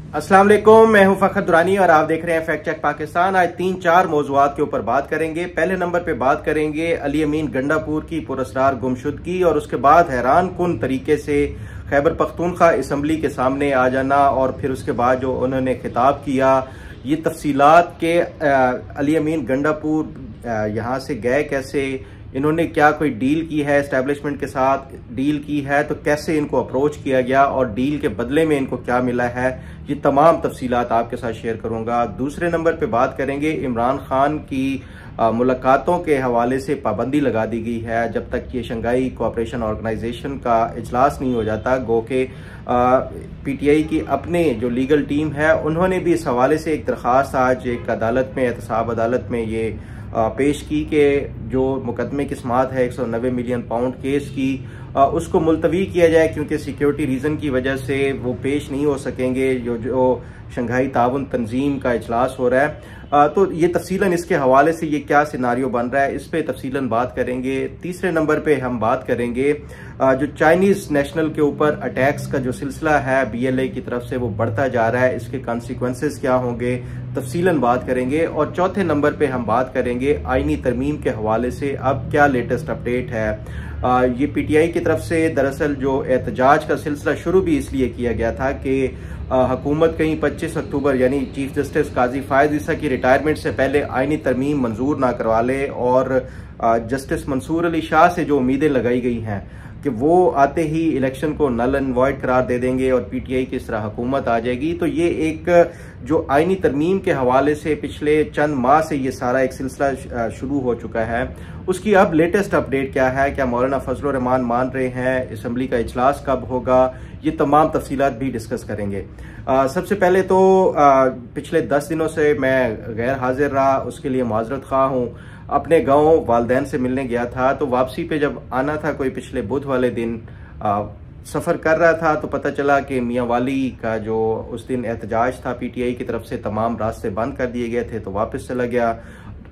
अस्सलाम वालेकुम, मैं हूं फखर दुरानी और आप देख रहे हैं फैक्ट चेक पाकिस्तान। आज 3-4 मौज़ूआत के ऊपर बात करेंगे। पहले नंबर पे बात करेंगे अली अमीन गंडापुर की पुरस्रार गुमशुदगी और उसके बाद हैरान कुन तरीके से खैबर पख्तूनख्वा असम्बली के सामने आ जाना और फिर उसके बाद जो उन्होंने खिताब किया, ये तफसीलात के अली अमीन गंडापुर यहाँ से गए कैसे, इन्होंने क्या कोई डील की है, एस्टेब्लिशमेंट के साथ डील की है तो कैसे इनको अप्रोच किया गया और डील के बदले में इनको क्या मिला है, ये तमाम तफसीलात आपके साथ शेयर करूंगा। दूसरे नंबर पे बात करेंगे इमरान खान की मुलाकातों के हवाले से पाबंदी लगा दी गई है जब तक ये शंघाई कोऑपरेशन ऑर्गेनाइजेशन का इजलास नहीं हो जाता। गो के पीटीआई की अपने जो लीगल टीम है उन्होंने भी इस हवाले से एक दरख्वास्त आज एक अदालत में, एहतसाब अदालत में ये पेश की कि जो मुकदमे की समाअत है 190 मिलियन पाउंड केस की, उसको मुलतवी किया जाए क्योंकि सिक्योरिटी रीजन की वजह से वो पेश नहीं हो सकेंगे। जो शंघाई ताउन तंजीम का इजलास हो रहा है, तो ये तफसीलन इसके हवाले से ये क्या सिनारियो बन रहा है, इस पे तफसीलन बात करेंगे। तीसरे नंबर पे हम बात करेंगे जो चाइनीज नेशनल के ऊपर अटैक्स का जो सिलसिला है बीएलए की तरफ से वो बढ़ता जा रहा है, इसके कॉन्सिक्वेंसेस क्या होंगे, तफसीलन बात करेंगे। और चौथे नंबर पे हम बात करेंगे आईनी तरमीम के हवाले से अब क्या लेटेस्ट अपडेट है। ये पीटीआई की तरफ से दरअसल जो एहतजाज का सिलसिला शुरू भी इसलिए किया गया था कि हुकूमत कहीं 25 अक्टूबर यानी चीफ जस्टिस काजी फायज ईसा की रिटायरमेंट से पहले आईनी तरमीम मंजूर ना करवा ले और जस्टिस मंसूर अली शाह से जो उम्मीदें लगाई गई हैं कि वो आते ही इलेक्शन को नल एंड वॉइड करार दे देंगे और पीटीआई की इस तरह हुकूमत आ जाएगी, तो ये एक जो आईनी तरमीम के हवाले से पिछले चंद माह से ये सारा एक सिलसिला शुरू हो चुका है, उसकी अब लेटेस्ट अपडेट क्या है, क्या मौलाना फजल रहमान मान रहे हैं, असम्बली का इजलास कब होगा, ये तमाम तफसीलात भी डिस्कस करेंगे। सबसे पहले तो पिछले 10 दिनों से मैं गैर हाजिर रहा, उसके लिए माजरत खा हूँ। अपने गांव वालदैन से मिलने गया था तो वापसी पे जब आना था कोई पिछले बुध वाले दिन सफ़र कर रहा था तो पता चला कि मियाँ वाली का जो उस दिन एहतजाज था पीटीआई की तरफ से तमाम रास्ते बंद कर दिए गए थे, तो वापस चला गया।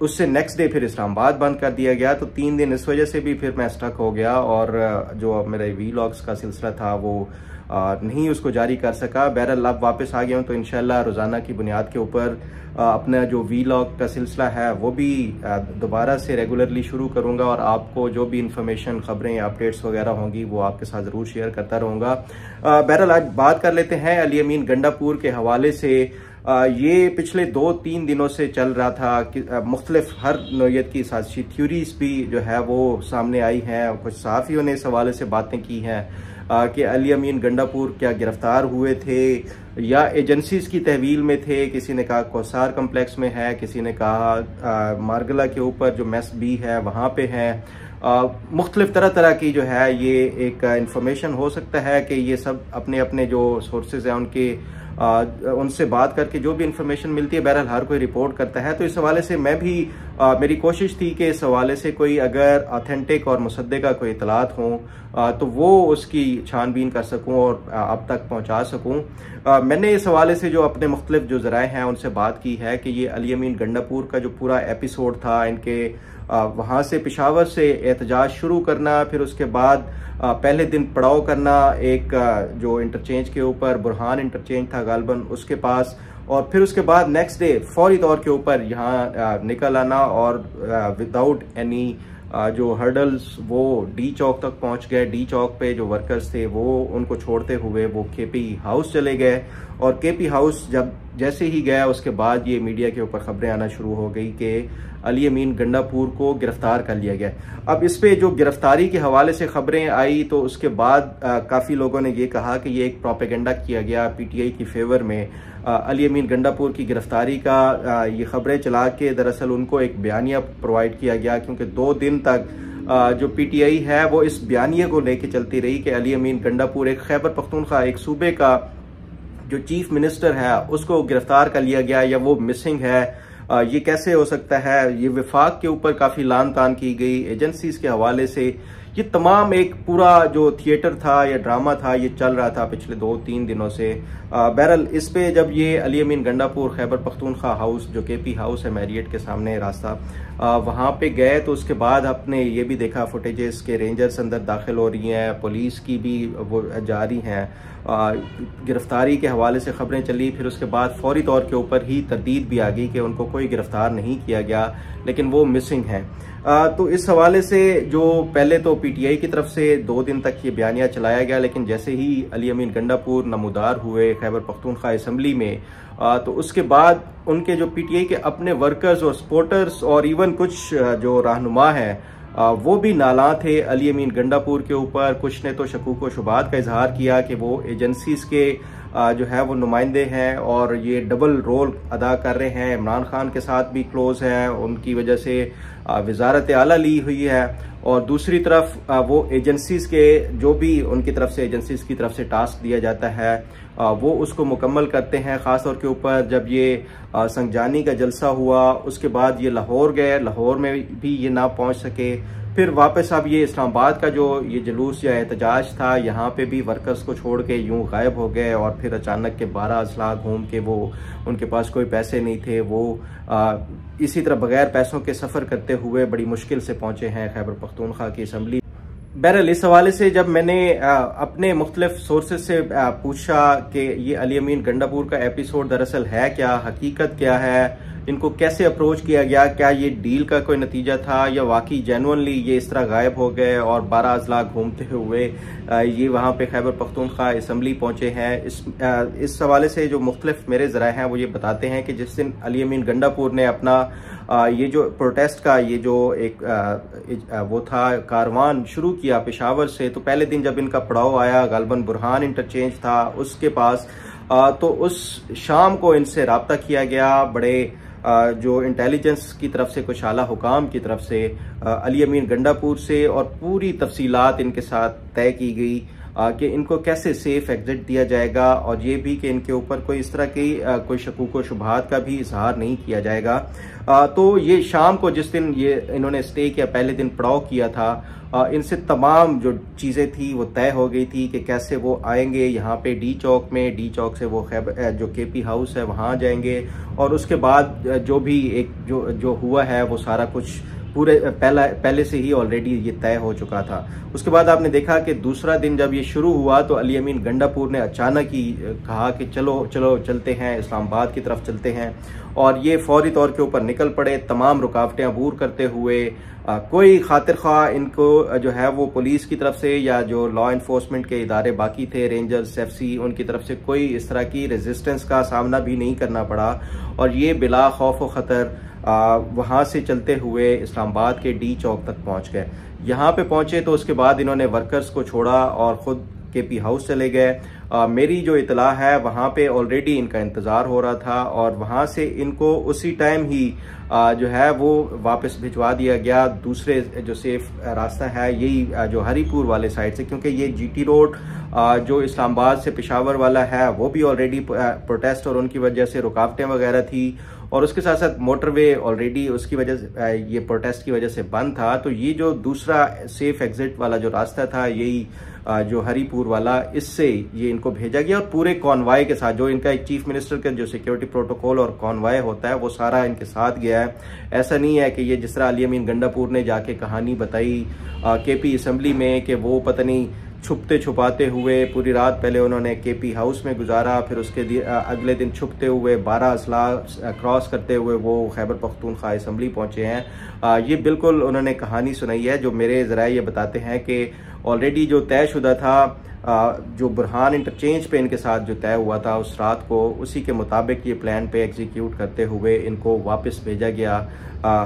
उससे नेक्स्ट डे फिर इस्लामाबाद बंद कर दिया गया, तो 3 दिन इस वजह से भी फिर मैं स्टक हो गया और जो मेरे वीलॉग्स का सिलसिला था वो नहीं उसको जारी कर सका। बहरहाल अब वापस आ गया हूँ तो इंशाल्लाह रोज़ाना की बुनियाद के ऊपर अपना जो वीलॉग का सिलसिला है वो भी दोबारा से रेगुलरली शुरू करूँगा और आपको जो भी इंफॉर्मेशन, खबरें या अपडेट्स वगैरह होंगी वो आपके साथ ज़रूर शेयर करता रहूँगा। बहरहाल आज बात कर लेते हैं अली अमीन गंडापुर के हवाले से। ये पिछले 2-3 दिनों से चल रहा था कि मुख्तलिफ हर नौयत की साजिशी थ्योरीज भी जो है वो सामने आई हैं। कुछ सहाफ़ियों ने इस हवाले से बातें की हैं कि अली अमीन गंडापुर क्या गिरफ्तार हुए थे या एजेंसीज की तहवील में थे। किसी ने कहा कौसार कम्प्लेक्स में है, किसी ने कहा मारगला के ऊपर जो मेस बी है वहाँ पे है। मुख्तलिफ तरह की जो है ये एक इंफॉर्मेशन हो सकता है कि ये सब अपने अपने जो सोर्सेज हैं उनसे बात करके जो भी इंफॉर्मेशन मिलती है, बहरहाल हर कोई रिपोर्ट करता है। तो इस हवाले से मैं भी मेरी कोशिश थी कि इस हवाले से कोई अगर ऑथेंटिक और मुसद्दिका कोई इतलात हों तो वो उसकी छानबीन कर सकूं और अब तक पहुंचा सकूं। मैंने इस हवाले से जो अपने मुख्तलिफ जो ज़राए हैं उनसे बात की है कि ये अली अमीन गंडापुर का जो पूरा एपिसोड था, इनके वहाँ से पेशावर से एहतजाज शुरू करना, फिर उसके बाद पहले दिन पड़ाव करना एक जो इंटरचेंज के ऊपर बुरहान इंटरचेंज था गालबन उसके पास, और फिर उसके बाद नेक्स्ट डे फौरी तौर के ऊपर यहाँ निकल आना और विदाउट एनी जो हर्डल्स वो डी चौक तक पहुँच गए। डी चौक पे जो वर्कर्स थे वो उनको छोड़ते हुए वो केपी हाउस चले गए और केपी हाउस जब जैसे ही गया उसके बाद ये मीडिया के ऊपर खबरें आना शुरू हो गई कि अली अमीन गंडापुर को गिरफ्तार कर लिया गया। अब इस पे जो गिरफ्तारी के हवाले से खबरें आई तो उसके बाद काफ़ी लोगों ने ये कहा कि ये एक प्रोपेगेंडा किया गया पीटीआई की फेवर में अली अमीन गंडापुर की गिरफ्तारी का। ये खबरें चला के दरअसल उनको एक बयानिया प्रोवाइड किया गया क्योंकि 2 दिन तक जो पीटीआई है वो इस बयानिए को लेके चलती रही कि अली अमीन गंडापुर एक खैबर पख्तूनख्वा एक सूबे का जो चीफ मिनिस्टर है उसको गिरफ्तार कर लिया गया या वो मिसिंग है, ये कैसे हो सकता है। ये विफाक के ऊपर काफ़ी लान तान की गई, एजेंसीज के हवाले से ये तमाम एक पूरा जो थिएटर था या ड्रामा था ये चल रहा था पिछले 2-3 दिनों से। बहरहाल इस पे जब ये अली अमीन गंडापुर खैबर पख्तूनख्वा हाउस जो केपी हाउस है मैरियट के सामने रास्ता, वहाँ पे गए तो उसके बाद आपने ये भी देखा फुटेजेस के रेंजर्स अंदर दाखिल हो रही हैं, पुलिस की भी वो जा रही हैं गिरफ्तारी के हवाले से खबरें चली, फिर उसके बाद फौरी तौर के ऊपर ही तरदीद भी आ गई कि उनको कोई गिरफ्तार नहीं किया गया, लेकिन वो मिसिंग हैं। तो इस हवाले से जो पहले तो पीटीआई की तरफ से 2 दिन तक ये बयानिया चलाया गया, लेकिन जैसे ही अली अमीन गंडापुर नमूदार हुए खैबर पख्तूनख्वा असम्बली में, तो उसके बाद उनके जो पीटीआई के अपने वर्कर्स और सपोर्टर्स और इवन कुछ जो रहनुमा हैं वो भी नाला थे अली अमीन गंडापुर के ऊपर। कुछ ने तो शकूक व शुबात का इजहार किया कि वो एजेंसीज के जो है वो नुमाइंदे हैं और ये डबल रोल अदा कर रहे हैं, इमरान खान के साथ भी क्लोज हैं, उनकी वजह से वजारत आला ली हुई है, और दूसरी तरफ वो एजेंसीज के जो भी उनकी तरफ से एजेंसीज की तरफ से टास्क दिया जाता है वो उसको मुकम्मल करते हैं। ख़ास तौर के ऊपर जब ये संगजानी का जलसा हुआ उसके बाद ये लाहौर गए, लाहौर में भी ये ना पहुंच सके, फिर वापस अब ये इस्लामाबाद का जो ये जुलूस या एहतजाज था यहाँ पे भी वर्कर्स को छोड़ के यूं गायब हो गए, और फिर अचानक के 12 अजला घूम के वो उनके पास कोई पैसे नहीं थे, वो इसी तरह बगैर पैसों के सफ़र करते हुए बड़ी मुश्किल से पहुंचे हैं खैबर पख्तूनख्वा की असम्बली। बहरहाल इस हवाले से जब मैंने अपने मुख्तलिफ सोर्सेज से पूछा कि ये अली अमीन गंडापुर का एपिसोड दरअसल है क्या, हकीकत क्या है, इनको कैसे अप्रोच किया गया, क्या ये डील का कोई नतीजा था या वाकई जेनुअनली ये इस तरह गायब हो गए और 12 अजला घूमते हुए ये वहाँ पे खैबर पख्तूनख्वा असम्बली पहुँचे हैं। इस हवाले से जो मुख्तलिफ मेरे ज़राए हैं वो ये बताते हैं कि जिस दिन अली अमीन गंडापुर ने अपना ये जो प्रोटेस्ट का ये जो एक वो था कारवान शुरू किया पेशावर से, तो पहले दिन जब इनका पड़ाव आया गालबन बुरहान इंटरचेंज था उसके पास, तो उस शाम को इनसे रब्ता किया गया बड़े जो इंटेलिजेंस की तरफ से कुछ आला हुकाम की तरफ से अली अमीन गंडापुर से, और पूरी तफसीलात इनके साथ तय की गई कि इनको कैसे सेफ एग्जिट दिया जाएगा, और ये भी कि इनके ऊपर कोई इस तरह की कोई शकूक व शुबहात का भी इजहार नहीं किया जाएगा। तो ये शाम को जिस दिन ये इन्होंने स्टे किया, पहले दिन पड़ाव किया था, इनसे तमाम जो चीज़ें थी वो तय हो गई थी कि कैसे वो आएंगे यहाँ पे डी चौक में, डी चौक से वो खैबर जो केपी हाउस है वहाँ जाएंगे, और उसके बाद जो भी एक जो हुआ है वो सारा कुछ पूरे पहले से ही ऑलरेडी ये तय हो चुका था। उसके बाद आपने देखा कि दूसरा दिन जब ये शुरू हुआ तो अली अमीन गंडापुर ने अचानक ही कहा कि चलो चलो चलते हैं, इस्लामाबाद की तरफ चलते हैं, और ये फौरी तौर के ऊपर निकल पड़े तमाम रुकावटें अबूर करते हुए। कोई खातिर ख्वाह इनको जो है वो पुलिस की तरफ से या जो लॉ इन्फोर्समेंट के इदारे बाकी थे, रेंजर्स, एफसी, उनकी तरफ से कोई इस तरह की रेजिस्टेंस का सामना भी नहीं करना पड़ा, और ये बिला खौफ व ख़तर वहाँ से चलते हुए इस्लामाबाद के डी चौक तक पहुँच गए। यहाँ पे पहुँचे तो उसके बाद इन्होंने वर्कर्स को छोड़ा और ख़ुद केपी हाउस चले गए। मेरी जो इतला है वहाँ पे ऑलरेडी इनका इंतज़ार हो रहा था, और वहाँ से इनको उसी टाइम ही जो है वो वापस भिजवा दिया गया दूसरे जो सेफ रास्ता है यही जो हरीपुर वाले साइड से, क्योंकि ये जीटी रोड जो इस्लामाबाद से पेशावर वाला है वो भी ऑलरेडी प्रोटेस्ट और उनकी वजह से रुकावटें वगैरह थी, और उसके साथ साथ मोटरवे ऑलरेडी उसकी वजह से ये प्रोटेस्ट की वजह से बंद था। तो ये जो दूसरा सेफ एग्जिट वाला जो रास्ता था यही जो हरीपुर वाला, इससे ये इनको भेजा गया, और पूरे कॉन्वाय के साथ जो इनका एक चीफ मिनिस्टर का जो सिक्योरिटी प्रोटोकॉल और कॉन्वाय होता है वो सारा इनके साथ गया है। ऐसा नहीं है कि ये जिस तरह अली अमीन गंडापुर ने जाके कहानी बताई केपी असम्बली में कि वो पता नहीं छुपते छुपाते हुए पूरी रात पहले उन्होंने केपी हाउस में गुजारा, फिर उसके अगले दिन छुपते हुए 12 अजला क्रॉस करते हुए वो खैबर पख्तूनख्वा असम्बली पहुंचे हैं। ये बिल्कुल उन्होंने कहानी सुनाई है। जो मेरे ज़राए ये बताते हैं कि ऑलरेडी जो तयशुदा था, जो बुरहान इंटरचेंज पे इनके साथ जो तय हुआ था उस रात को, उसी के मुताबिक ये प्लान पे एग्जीक्यूट करते हुए इनको वापस भेजा गया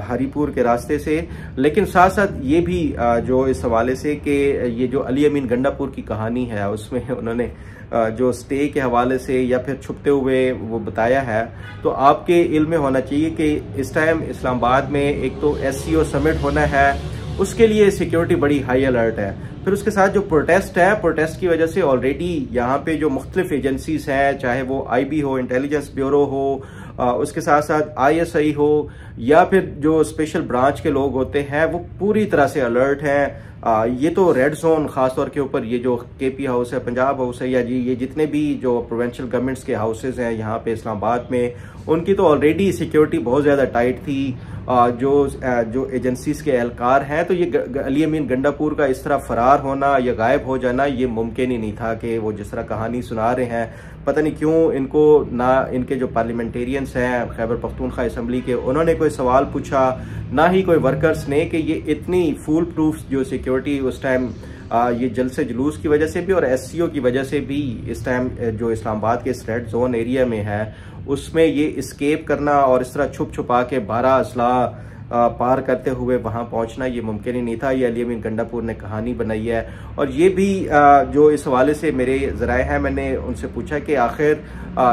हरीपुर के रास्ते से। लेकिन साथ साथ ये भी जो इस हवाले से कि ये जो अली अमीन गंडापुर की कहानी है उसमें उन्होंने जो स्टे के हवाले से या फिर छुपते हुए वो बताया है, तो आपके इल्म में होना चाहिए कि इस टाइम इस्लामाबाद में एक तो SCO समिट होना है, उसके लिए सिक्योरिटी बड़ी हाई अलर्ट है। फिर उसके साथ जो प्रोटेस्ट है, प्रोटेस्ट की वजह से ऑलरेडी यहाँ पे जो मुख्तलिफ एजेंसीज हैं, चाहे वो IB हो, इंटेलिजेंस ब्यूरो हो, उसके साथ साथ ISI हो, या फिर जो स्पेशल ब्रांच के लोग होते हैं वो पूरी तरह से अलर्ट हैं। ये तो रेड जोन खास तौर के ऊपर ये जो केपी हाउस है, पंजाब हाउस है, या जी ये जितने भी जो प्रोविंशियल गवर्नमेंट्स के हाउसेज हैं यहाँ पे इस्लामाबाद में, उनकी तो ऑलरेडी सिक्योरिटी बहुत ज़्यादा टाइट थी। जो एजेंसीज के एहलकार हैं, तो ये अली अमीन गंडापुर का इस तरह फरार होना या गायब हो जाना ये मुमकिन ही नहीं था कि वो जिस तरह कहानी सुना रहे हैं। पता नहीं क्यों इनको ना इनके जो पार्लियामेंटेरियंस हैं खैबर पख्तूनख्वा असम्बली के, उन्होंने कोई सवाल पूछा, ना ही कोई वर्कर्स ने, कि ये इतनी फुल प्रूफ जो सिक्योरिटी उस टाइम ये जलसे जुलूस की वजह से भी और SCO की वजह से भी इस टाइम जो इस्लामाबाद के इस रेड जोन एरिया में है उसमें ये इस्केप करना और इस तरह छुप छुपा के 12 असलाह पार करते हुए वहां पहुंचना ये मुमकिन ही नहीं था। ये अली अमीन गंडापुर ने कहानी बनाई है। और ये भी जो इस हवाले से मेरे ज़राए हैं, मैंने उनसे पूछा कि आखिर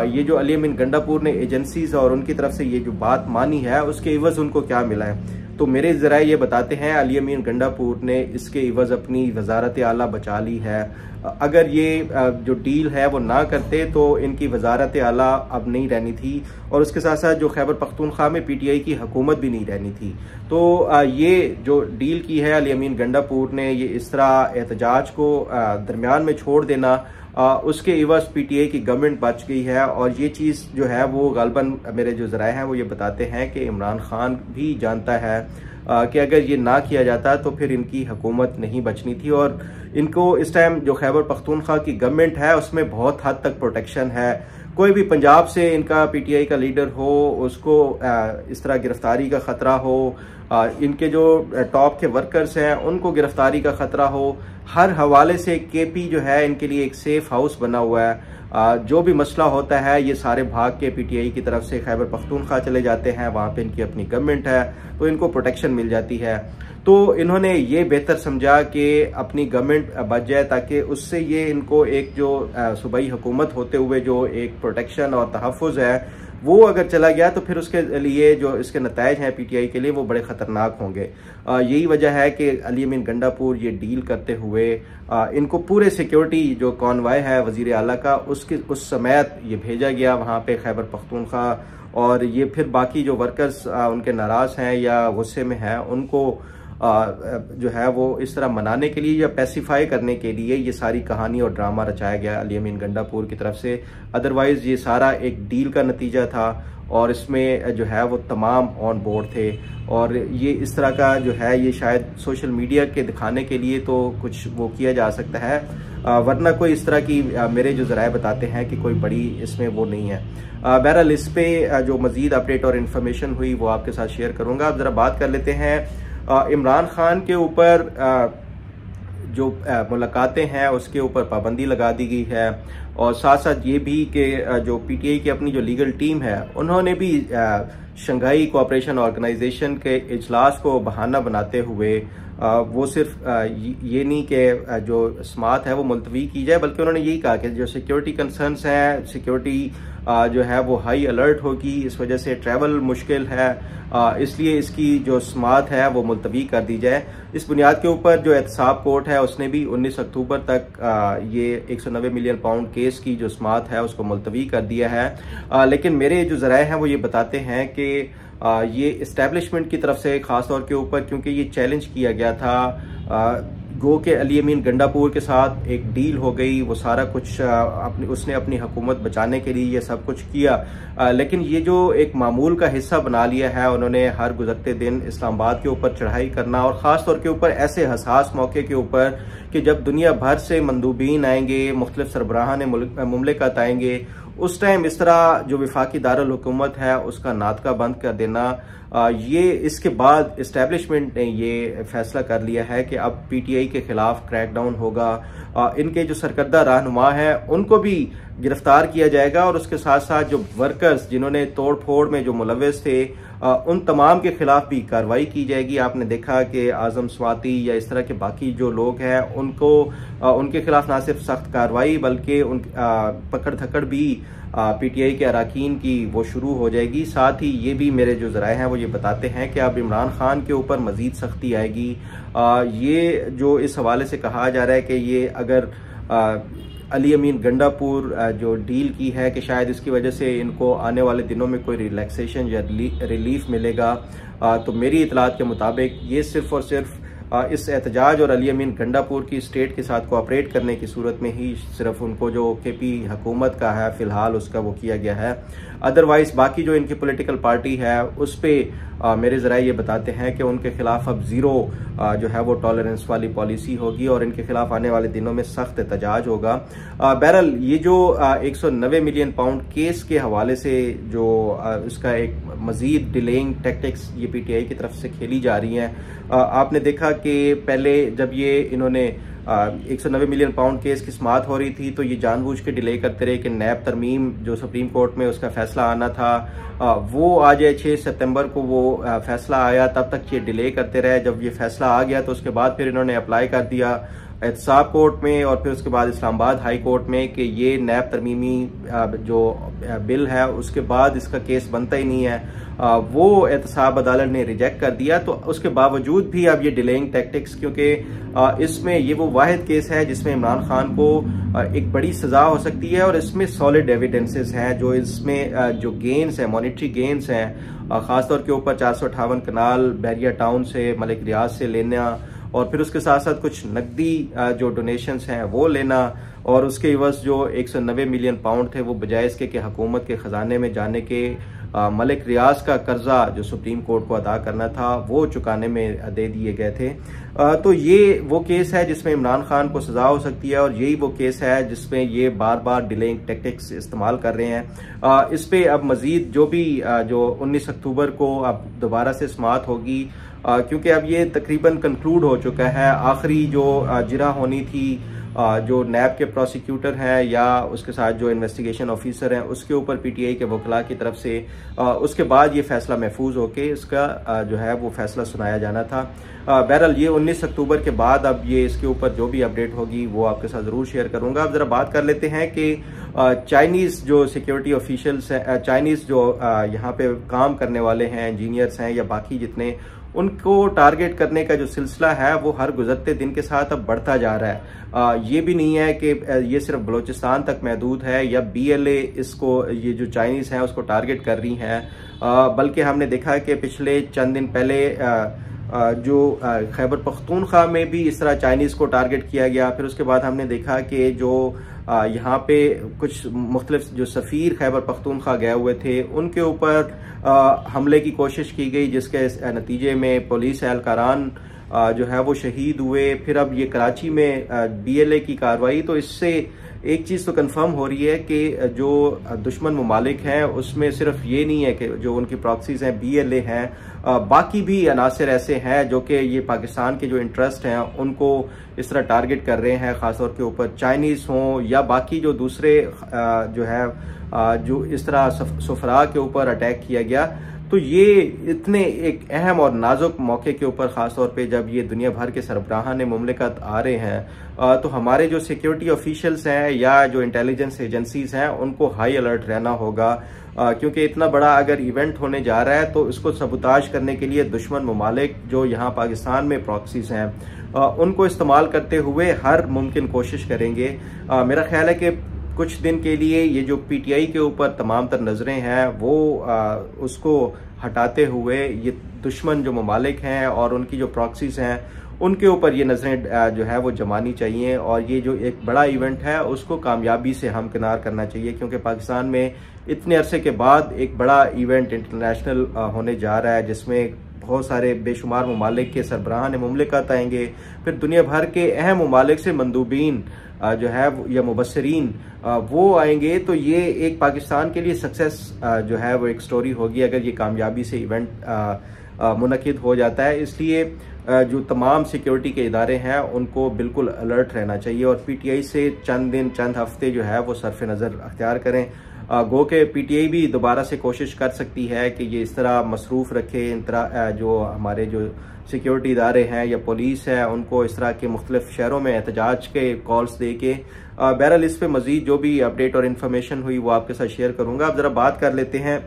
ये जो अली अमीन गंडापुर ने एजेंसीज और उनकी तरफ से ये जो बात मानी है उसके इवज़ उनको क्या मिला है। तो मेरे ज़राए ये बताते हैं अली अमीन गंडापुर ने इसके इवज़ अपनी वजारत आला बचा ली है। अगर ये जो डील है वो ना करते तो इनकी वजारत आला अब नहीं रहनी थी, और उसके साथ साथ जो खैबर पख्तूनख्वा में PTI की हुकूमत भी नहीं रहनी थी। तो ये जो डील की है अली अमीन गंडापुर ने, ये इस तरह एहतजाज को दरमियान में छोड़ देना, उसके इवज़ PTI की गवर्नमेंट बच गई है। और ये चीज़ जो है वो गालबन मेरे जो ज़राए हैं वो ये बताते हैं कि इमरान खान भी जानता है कि अगर ये ना किया जाता तो फिर इनकी हुकूमत नहीं बचनी थी। और इनको इस टाइम जो खैबर पख्तूनख्वा की गवर्नमेंट है उसमें बहुत हद तक प्रोटेक्शन है। कोई भी पंजाब से इनका PTI का लीडर हो, उसको इस तरह गिरफ्तारी का ख़तरा हो, इनके जो टॉप के वर्कर्स हैं उनको गिरफ्तारी का ख़तरा हो, हर हवाले से KP जो है इनके लिए एक सेफ हाउस बना हुआ है। जो भी मसला होता है ये सारे भाग के PTI की तरफ से खैबर पख्तूनख्वा चले जाते हैं, वहाँ पे इनकी अपनी गवर्नमेंट है तो इनको प्रोटेक्शन मिल जाती है। तो इन्होंने ये बेहतर समझा कि अपनी गवर्नमेंट बच जाए ताकि उससे ये इनको एक जो सूबाई हुकूमत होते हुए जो एक प्रोटेक्शन और तहफ़्फ़ुज़ है वो अगर चला गया तो फिर उसके लिए जो इसके नतायज हैं PTI के लिए वो बड़े ख़तरनाक होंगे। यही वजह है कि अली अमीन गंडापुर ये डील करते हुए इनको पूरे सिक्योरिटी जो कॉन्वाय है वज़ीर आला का उस समेत ये भेजा गया वहाँ पे खैबर पख्तूनख्वा। और ये फिर बाकी जो वर्कर्स उनके नाराज़ हैं या गुस्से में हैं उनको जो है वो इस तरह मनाने के लिए या पैसिफाई करने के लिए ये सारी कहानी और ड्रामा रचाया गया अली अमीन गंडापुर की तरफ से। अदरवाइज ये सारा एक डील का नतीजा था और इसमें जो है वो तमाम ऑन बोर्ड थे। और ये इस तरह का जो है ये शायद सोशल मीडिया के दिखाने के लिए तो कुछ वो किया जा सकता है, वरना कोई इस तरह की मेरे जो ज़राए बताते हैं कि कोई बड़ी इसमें वो नहीं है। बहरहाल इस पे जो मज़ीद अपडेट और इन्फॉर्मेशन हुई वो आपके साथ शेयर करूँगा। अब ज़रा बात कर लेते हैं इमरान खान के ऊपर जो मुलाकातें हैं उसके ऊपर पाबंदी लगा दी गई है। और साथ साथ ये भी कि जो PTI की अपनी जो लीगल टीम है उन्होंने भी शंघाई कोऑपरेशन ऑर्गेनाइजेशन के इजलास को बहाना बनाते हुए वो सिर्फ ये नहीं कि जो समात है वो मुलतवी की जाए, बल्कि उन्होंने यही कहा कि जो सिक्योरिटी कंसर्न्स हैं, सिक्योरिटी जो है वो हाई अलर्ट होगी, इस वजह से ट्रैवल मुश्किल है, इसलिए इसकी जो समात है वो मुलतवी कर दी जाए। इस बुनियाद के ऊपर जो एहतसाब कोर्ट है उसने भी 19 अक्टूबर तक ये 190 मिलियन पाउंड केस की जो समात है उसको मुलतवी कर दिया है। लेकिन मेरे जो ज़राए हैं वो ये बताते हैं कि ये इस्टेब्लिशमेंट की तरफ से ख़ास तौर के ऊपर, क्योंकि ये चैलेंज किया गया था गो के अली अमीन गंडापुर के साथ एक डील हो गई, वो सारा कुछ उसने अपनी हुकूमत बचाने के लिए ये सब कुछ किया, लेकिन ये जो एक मामूल का हिस्सा बना लिया है उन्होंने हर गुजरते दिन इस्लामाबाद के ऊपर चढ़ाई करना, और ख़ास तौर के ऊपर ऐसे हसास मौके के ऊपर कि जब दुनिया भर से मंदूबीन आएंगे, मुख्तलिफ सरबराहान मुमलिकत आएंगे, उस टाइम इस तरह जो विफाकी दारुल हुकूमत है उसका नातका बंद कर देना। ये इसके बाद इस्टेब्लिशमेंट ने ये फैसला कर लिया है कि अब PTI के खिलाफ क्रैकडाउन होगा, इनके जो सरकर्दा रहनुमा है उनको भी गिरफ्तार किया जाएगा, और उसके साथ साथ जो वर्कर्स जिन्होंने तोड़ फोड़ में जो मुलव्वस थे उन तमाम के खिलाफ भी कार्रवाई की जाएगी। आपने देखा कि आजम स्वाति या इस तरह के बाकी जो लोग हैं उनको उनके खिलाफ ना सिर्फ सख्त कार्रवाई बल्कि उन पकड़ धकड़ भी PTI के अराकीन की वो शुरू हो जाएगी। साथ ही ये भी मेरे जो ज़राए हैं वो ये बताते हैं कि अब इमरान खान के ऊपर मज़ीद सख्ती आएगी। ये जो इस हवाले से कहा जा रहा है कि ये अगर अली अमीन गंडापुर जो डील की है कि शायद इसकी वजह से इनको आने वाले दिनों में कोई रिलैक्सेशन या रिलीफ मिलेगा, तो मेरी इतलात के मुताबिक ये सिर्फ और सिर्फ इस एहतजाज और अली अमीन गंडापुर की स्टेट के साथ कोऑपरेट करने की सूरत में ही सिर्फ उनको जो KP हुकूमत का है फ़िलहाल उसका वो किया गया है। अदरवाइज़ बाकी जो इनकी पॉलिटिकल पार्टी है उस पर मेरे ज़रा ये बताते हैं कि उनके खिलाफ अब ज़ीरो जो है वो टॉलरेंस वाली पॉलिसी होगी और इनके खिलाफ आने वाले दिनों में सख्त एहतजाज होगा। बहरहाल ये जो 190 मिलियन पाउंड केस के हवाले से जो इसका एक मजीद डिलेइंग टैक्टिक्स ये PTI की तरफ से खेली जा रही हैं। आपने देखा कि पहले जब ये इन्होंने 190 मिलियन पाउंड केस की समाअत हो रही थी तो ये जानबूझ के डिले करते रहे कि नैब तरमीम जो सुप्रीम कोर्ट में उसका फैसला आना था वो आ जाए 6 सितंबर को वो फैसला आया, तब तक ये डिले करते रहे। जब ये फैसला आ गया तो उसके बाद फिर इन्होंने अप्लाई कर दिया एहतसाब कोर्ट में और फिर उसके बाद इस्लामाबाद हाई कोर्ट में कि ये नैब तरमीमी जो बिल है उसके बाद इसका केस बनता ही नहीं है। वो एहतसाब अदालत ने रिजेक्ट कर दिया। तो उसके बावजूद भी अब ये डिलेइंग टैक्टिक्स, क्योंकि इसमें ये वो वाहिद केस है जिसमें इमरान खान को एक बड़ी सजा हो सकती है और इसमें सॉलिड एविडेंसेस हैं जो इसमें जो गेन्स हैं, मॉनिटरी गेन्स हैं, खासतौर के ऊपर 458 कनाल बैरिया टाउन से मलिक रियाज से लेना और फिर उसके साथ साथ कुछ नकदी जो डोनेशंस हैं वो लेना और उसके इवज़ जो 190 मिलियन पाउंड थे वो बजाय इसके कि हुकूमत के ख़जाने में जाने के मलिक रियाज का कर्जा जो सुप्रीम कोर्ट को अदा करना था वो चुकाने में दे दिए गए थे। तो ये वो केस है जिसमें इमरान खान को सजा हो सकती है और यही वो केस है जिसमें ये बार बार डिलेइंग टैक्टिक्स इस्तेमाल कर रहे हैं। इस पे अब मजीद जो भी जो 19 अक्टूबर को अब दोबारा से समाअत होगी, क्योंकि अब ये तकरीबन कंक्लूड हो चुका है। आखिरी जो जिरा होनी थी जो नैब के प्रोसिक्यूटर हैं या उसके साथ जो इन्वेस्टिगेशन ऑफिसर हैं उसके ऊपर PTI के वकला की तरफ से उसके बाद ये फैसला महफूज होके इसका जो है वो फैसला सुनाया जाना था। बहरहाल ये 19 अक्टूबर के बाद अब ये इसके ऊपर जो भी अपडेट होगी वो आपके साथ ज़रूर शेयर करूंगा। अब ज़रा बात कर लेते हैं कि चाइनीज़ जो सिक्योरिटी ऑफिशियल्स हैं, चाइनीज़ जो यहाँ पे काम करने वाले हैं, इंजीनियर्स हैं या बाकी जितने, उनको टारगेट करने का जो सिलसिला है वो हर गुजरते दिन के साथ अब बढ़ता जा रहा है। ये भी नहीं है कि ये सिर्फ बलूचिस्तान तक महदूद है या BLA इसको ये जो चाइनीज़ हैं उसको टारगेट कर रही हैं, बल्कि हमने देखा है कि पिछले चंद दिन पहले जो खैबर पख्तूनख्वा में भी इस तरह चाइनीज़ को टारगेट किया गया। फिर उसके बाद हमने देखा कि जो यहाँ पे कुछ मुख्तलिफ जो सफ़ीर खैबर पख्तूनख्वा गए हुए थे उनके ऊपर हमले की कोशिश की गई, जिसके नतीजे में पुलिस एहलकारान जो है वो शहीद हुए। फिर अब ये कराची में BLA की कार्रवाई, तो इससे एक चीज़ तो कंफर्म हो रही है कि जो दुश्मन ममालिक हैं उसमें सिर्फ ये नहीं है कि जो उनकी प्रॉक्सीज हैं BLA हैं, बाकी भी अनासर ऐसे हैं जो कि ये पाकिस्तान के जो इंटरेस्ट हैं उनको इस तरह टारगेट कर रहे हैं, ख़ासतौर के ऊपर चाइनीज़ हों या बाकी जो दूसरे जो है जो इस तरह सफरा के ऊपर अटैक किया गया। तो ये इतने एक अहम और नाजुक मौके के ऊपर ख़ासतौर पे जब ये दुनिया भर के सरबराहान मुमलिकत आ रहे हैं तो हमारे जो सिक्योरिटी ऑफिशियल्स हैं या जो इंटेलिजेंस एजेंसीज हैं उनको हाई अलर्ट रहना होगा, क्योंकि इतना बड़ा अगर इवेंट होने जा रहा है तो इसको सबूताज करने के लिए दुश्मन ममालिक जो यहाँ पाकिस्तान में प्रॉक्सीज हैं उनको इस्तेमाल करते हुए हर मुमकिन कोशिश करेंगे। मेरा ख्याल है कि कुछ दिन के लिए ये जो PTI के ऊपर तमाम तर नज़रें हैं वो उसको हटाते हुए ये दुश्मन जो ममालिक हैं और उनकी जो प्रॉक्सीज हैं उनके ऊपर ये नज़रें जो है वो जमानी चाहिए और ये जो एक बड़ा इवेंट है उसको कामयाबी से हमकिनार करना चाहिए, क्योंकि पाकिस्तान में इतने अरसे के बाद एक बड़ा इवेंट इंटरनेशनल होने जा रहा है जिसमें बहुत सारे बेशुमार ममालिक के सरबराहान मुमलिकत आएंगे, फिर दुनिया भर के अहम ममालिक से मंदूबीन जो है या मुबस्सिरीन वो आएंगे। तो ये एक पाकिस्तान के लिए सक्सेस जो है वो एक स्टोरी होगी अगर ये कामयाबी से इवेंट मुनक्किद हो जाता है। इसलिए जो तमाम सिक्योरिटी के इदारे हैं उनको बिल्कुल अलर्ट रहना चाहिए और PTI से चंद दिन चंद हफ्ते जो है वो सरफ नज़र अख्तियार करें। गो के PTI भी दोबारा से कोशिश कर सकती है कि ये इस तरह मसरूफ़ रखे, इन तरह जो हमारे जो सिक्योरिटी इदारे हैं या पुलिस है उनको इस तरह के मुख्तलिफ शहरों में एहतजाज के कॉल्स दे के। बहरहाल इस पर मज़ीद जो भी अपडेट और इन्फॉर्मेशन हुई वो आपके साथ शेयर करूँगा। अब ज़रा बात कर लेते हैं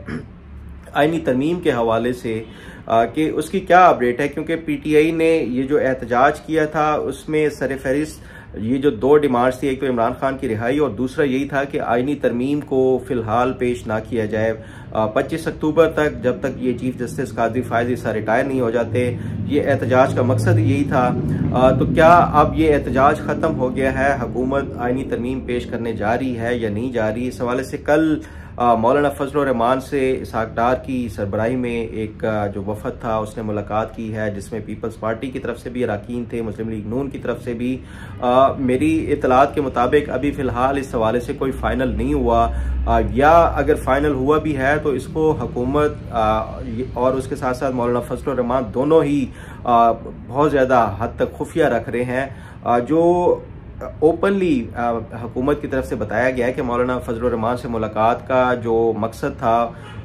आईनी तरमीम के हवाले से कि उसकी क्या अपडेट है, क्योंकि PTI ने ये जो एहतजाज किया था उसमें सरफहरिस्त ये जो दो डिमांड्स थी, एक तो इमरान खान की रिहाई और दूसरा यही था कि आईनी तरमीम को फिलहाल पेश ना किया जाए 25 अक्टूबर तक, जब तक ये चीफ जस्टिस काजी फायज ईसा रिटायर नहीं हो जाते। ये एहतजाज का मकसद यही था। तो क्या अब ये एहतजाज ख़त्म हो गया है? हुकूमत आईनी तरमीम पेश करने जा रही है या नहीं जा रही? इस हवाले से कल मौलाना फजल रहमान से इसहाक डार की सरबराही में एक जो वफद था उसने मुलाकात की है, जिसमें पीपल्स पार्टी की तरफ से भी अरकान थे, मुस्लिम लीग नून की तरफ से भी। मेरी इतलात के मुताबिक अभी फ़िलहाल इस हवाले से कोई फ़ाइनल नहीं हुआ, या अगर फाइनल हुआ भी है तो इसको हुकूमत और उसके साथ साथ मौलाना फजल रहमान दोनों ही बहुत ज़्यादा हद तक खुफिया रख रहे हैं। जो ओपनली हुकूमत की तरफ से बताया गया है कि मौलाना फजल रहमान से मुलाकात का जो मकसद था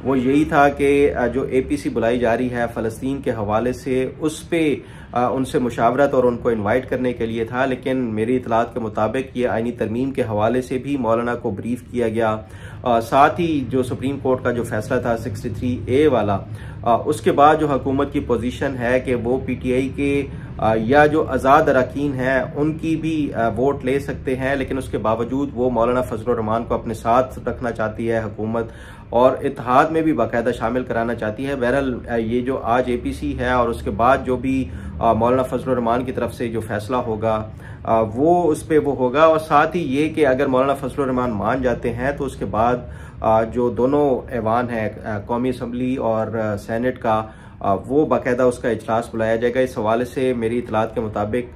वो यही था कि जो APC बुलाई जा रही है फ़लस्तीन के हवाले से, उस पर उनसे मुशावरत और उनको इनवाइट करने के लिए था। लेकिन मेरी इतलात के मुताबिक ये आईनी तरमीम के हवाले से भी मौलाना को ब्रीफ किया गया। साथ ही जो सुप्रीम कोर्ट का जो फैसला था 63A वाला, उसके बाद जो हुकूमत की पोजीशन है कि वो PTI के या जो आज़ाद अरकान हैं उनकी भी वोट ले सकते हैं, लेकिन उसके बावजूद वो मौलाना फजल रहमान को अपने साथ रखना चाहती है हुकूमत, और इत्तेहाद में भी बाकायदा शामिल कराना चाहती है। बहरहाल ये जो आज APC है और उसके बाद जो भी मौलाना फजल रहमान की तरफ से जो फैसला होगा वो उस पर वो होगा। और साथ ही ये कि अगर मौलाना फजल रहमान मान जाते हैं तो उसके बाद जो दोनों ऐवान है कौमी असम्बली और सेनेट का, वो बाकायदा उसका इजलास बुलाया जाएगा। इस हवाले से मेरी इतलात के मुताबिक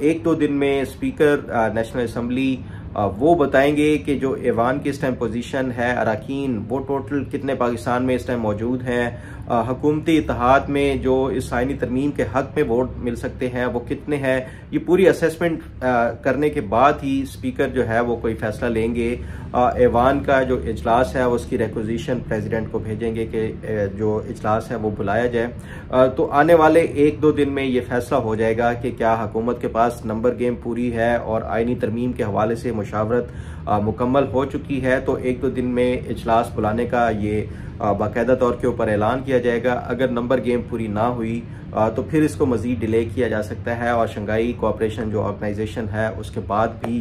1-2 दिन में स्पीकर नेशनल असम्बली वो बताएंगे कि जो ऐवान की इस टाइम पोजीशन है, अरकान वो टोटल कितने पाकिस्तान में इस टाइम मौजूद हैं, हुकूमती इत्तेहाद में जो इस आईनी तरमीम के हक में वोट मिल सकते हैं वो कितने हैं। ये पूरी असेसमेंट करने के बाद ही स्पीकर जो है वो कोई फैसला लेंगे। ऐवान का जो इजलास है उसकी रिक्वेजिशन प्रेसिडेंट को भेजेंगे कि जो इजलास है वो बुलाया जाए। तो आने वाले 1-2 दिन में ये फैसला हो जाएगा कि क्या हुकूमत के पास नंबर गेम पूरी है और आईनी तरमीम के हवाले से मुशावरत मुकम्मल हो चुकी है। तो 1-2 दिन में इजलास बुलाने का ये बाकायदा तौर के ऊपर ऐलान किया जाएगा। अगर नंबर गेम पूरी ना हुई तो फिर इसको मज़ीद डिले किया जा सकता है, और शंघाई कोऑपरेशन जो ऑर्गेनाइजेशन है उसके बाद भी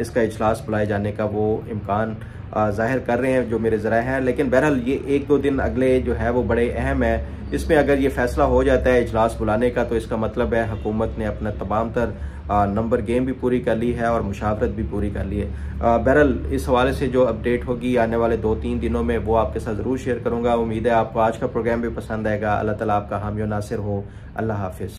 इसका इजलास बुलाए जाने का वो इम्कान जाहिर कर रहे हैं जो मेरे ज़राए हैं। लेकिन बहरहाल ये 1-2 दिन अगले जो है वो बड़े अहम है। इसमें अगर ये फैसला हो जाता है इजलास बुलाने का तो इसका मतलब है हुकूमत ने अपना तमाम तर नंबर गेम भी पूरी कर ली है और मुशावरत भी पूरी कर ली है। बहरहाल इस हवाले से जो अपडेट होगी आने वाले 2-3 दिनों में वो आपके साथ ज़रूर शेयर करूँगा। उम्मीद है आपको आज का प्रोग्राम भी पसंद आएगा। अल्लाह ताला आपका हामी और नासिर हो। अल्लाह हाफिज़।